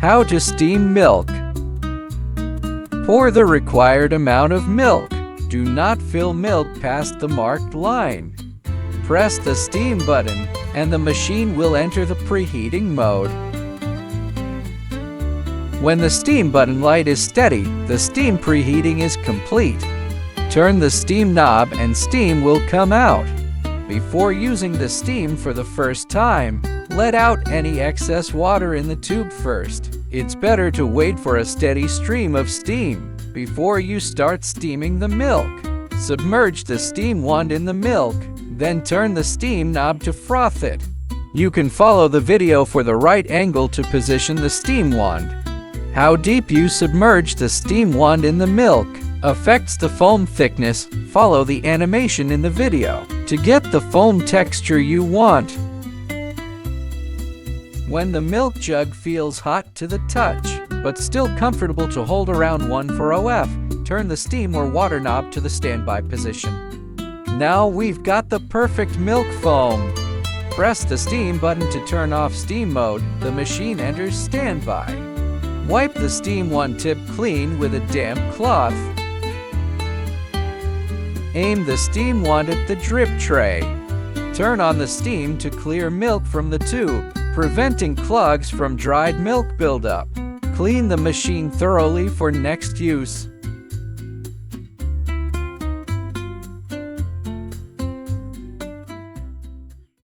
How to steam milk. Pour the required amount of milk. Do not fill milk past the marked line. Press the steam button, and the machine will enter the preheating mode. When the steam button light is steady, the steam preheating is complete. Turn the steam knob and steam will come out. Before using the steam for the first time, let out any excess water in the tube first. It's better to wait for a steady stream of steam before you start steaming the milk. Submerge the steam wand in the milk, then turn the steam knob to froth it. You can follow the video for the right angle to position the steam wand. How deep you submerge the steam wand in the milk affects the foam thickness. Follow the animation in the video to get the foam texture you want. When the milk jug feels hot to the touch, but still comfortable to hold around 1/4 turn the steam or water knob to the standby position. Now we've got the perfect milk foam. Press the steam button to turn off steam mode. The machine enters standby. Wipe the steam wand tip clean with a damp cloth. Aim the steam wand at the drip tray. Turn on the steam to clear milk from the tube, preventing clogs from dried milk buildup. Clean the machine thoroughly for next use.